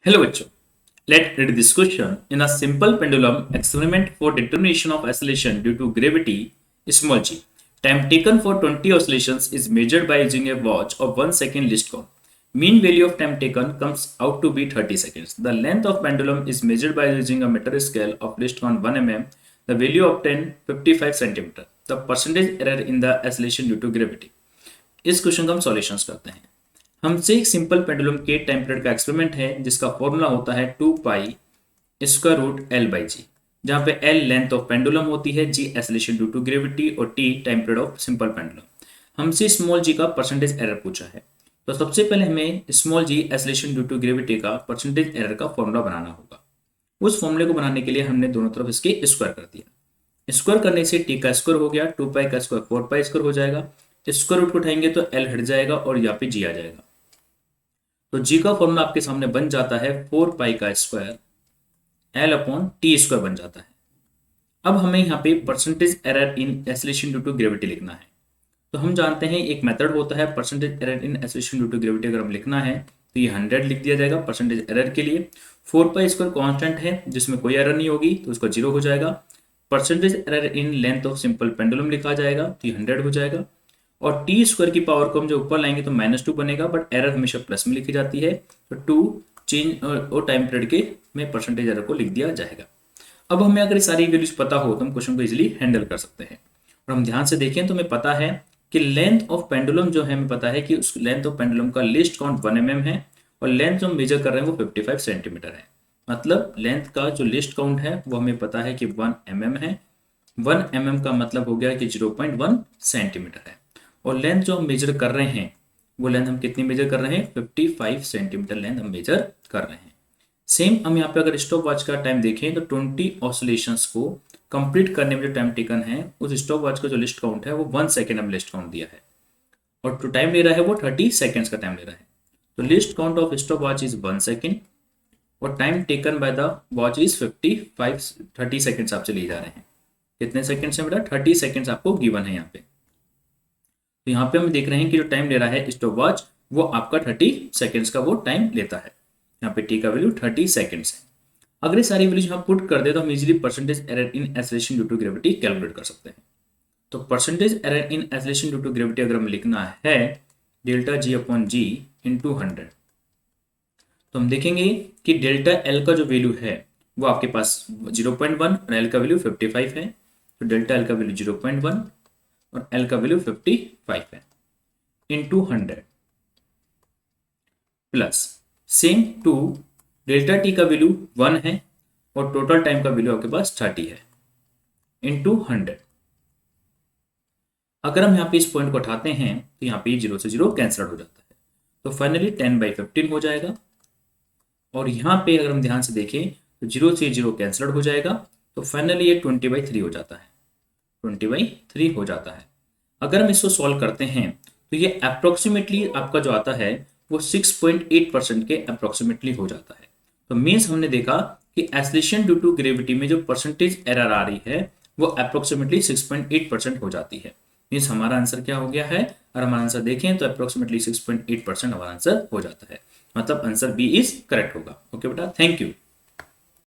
Hello बच्चों, let's read this question. In a simple pendulum experiment for determination of oscillation due to gravity small g, time taken for 20 oscillations is measured by using a watch of 1 second least count. Mean value of time taken comes out to be 30 seconds. The length of pendulum is measured by using a meter scale of least count 1 mm. The value obtained 55 centimeter. The percentage error in the oscillation due to gravity. इस question का हम solutions करते हैं। हमसे एक simple pendulum के time period का experiment है जिसका फॉर्मूला होता है 2 pi square root L by G, जहां पे एल लेंथ ऑफ पेंडुलम होती है, G acceleration due to gravity और T time period of simple pendulum. हमसे स्मॉल जी का परसेंटेज एरर पूछा है, तो सबसे पहले हमें small G acceleration due to gravity का परसेंटेज एरर का फॉर्मूला बनाना होगा। उस फॉर्मूले को बनाने के लिए हमने दोनों तरफ इसके स्क्वायर कर दिया। स्क्वायर करने से टी का स्क्वायर हो गया, 2 पाई का स्क्वायर 4 पाई स्क्वायर हो जाएगा। स्क्वायर रूट को उठाएंगे तो एल हट जाएगा और यहाँ पे जी आ जाएगा। तो जी का फॉर्मूला आपके सामने बन जाता है 4 पाई का square L upon T square बन जाता है। अब हमें यहाँ पे percentage error in acceleration due to gravity लिखना है। तो हम जानते हैं एक मेथड होता है percentage error in acceleration due to gravity. अगर हम लिखना है तो ये 100 लिख दिया जाएगा परसेंटेज एरर के लिए। 4 पाई स्क्वायर कॉन्स्टेंट है जिसमें कोई एरर नहीं होगी तो उसका 0 हो जाएगा। Percentage error in length of simple pendulum लिखा जाएगा तो ये 100 हो जाएगा। और टी स्क्वायर की पावर को हम जो ऊपर लाएंगे तो -2 बनेगा, बट एरर हमेशा प्लस में लिखी जाती है तो 2 चेंज और टाइम पीरियड के में परसेंटेज एरर को लिख दिया जाएगा। अब हमें अगर सारी वैल्यूज पता हो तो हम क्वेश्चन को इजीली हैंडल कर सकते हैं। और हम ध्यान से देखें तो हमें पता है कि लेंथ ऑफ पेंडुलम जो है, हमें पता है कि उस लेंथ ऑफ पेंडुलम का लीस्ट काउंट 1 mm है और लेंथ जो हम मेजर कर रहे हैं वो 55 सेंटीमीटर है। मतलब लेंथ का जो लिस्ट काउंट है वो हमें पता है कि 1 mm है। 1 mm का मतलब हो गया कि 0.1 सेंटीमीटर है। और लेंथ जो हम मेजर कर रहे हैं वो लेंथ हम कितनी मेजर कर रहे हैं, 55 सेंटीमीटर लेंथ हम मेजर कर रहे हैं। सेम हम यहाँ पे अगर स्टॉप वॉच का टाइम देखें तो 20 ऑसिलेशंस को कंप्लीट करने में जो टाइम टेकन है उस स्टॉप वॉच का जो लिस्ट काउंट है वो 1 सेकेंड हम लिस्ट काउंट दिया है और जो टाइम ले रहा है वो 30 सेकेंड्स का टाइम ले रहा है। तो least count of stop watch is 1 second और time taken by the watch is 30 seconds आपसे लिए जा रहे हैं। कितने सेकेंड्स है बेटा, 30 सेकेंड्स आपको गिवन है यहाँ पे। तो यहाँ पे हम देख रहे हैं कि जो टाइम ले रहा है स्टॉप वॉच वो आपका 30 सेकेंड्स का वो टाइम लेता है। यहाँ पे टी का वैल्यू 30 सेकेंड्स है। अगर ये सारी वैल्यूज यहाँ पुट कर दे तो हम easily percentage error in acceleration due to gravity calculate कर सकते हैं। तो percentage error in acceleration due to gravity अगर हमें लिखना है delta G upon G into 100, तो हम देखेंगे कि डेल्टा एल का जो वैल्यू है वो आपके पास 0.1 और एल का वैल्यू 55 है। तो डेल्टा एल का वैल्यू 0.1 और एल का वैल्यू 55 है into 100 plus same to delta T का वैल्यू 1 है और टोटल टाइम का वैल्यू आपके पास 30 है इंटू 100। अगर हम यहाँ पे इस पॉइंट को उठाते हैं तो यहाँ पे 0 से 0 कैंसिल हो जाता है, तो फाइनली 10/15 हो जाएगा। और यहाँ पे अगर हम ध्यान से देखें तो 0 से 0 कैंसिल हो जाएगा, तो फाइनली ये 20/3 हो जाता है। 20/3 हो जाता है। अगर हम इसको सॉल्व करते हैं तो ये अप्रोक्सीमेटली आपका जो आता है वो 6.8% के अप्रोक्सीमेटली हो जाता है। तो मीन्स हमने देखा कि एसलेशन ड्यू टू ग्रेविटी में जो परसेंटेज एरर आ रही है वो अप्रोक्सीमेटली 6.8% हो जाती है। मीन्स हमारा आंसर क्या हो गया है, और हमारा आंसर देखें तो अप्रोक्सीमेटली 6.8% हमारा आंसर हो जाता है। मतलब आंसर बी इज करेक्ट होगा। ओके बेटा, थैंक यू।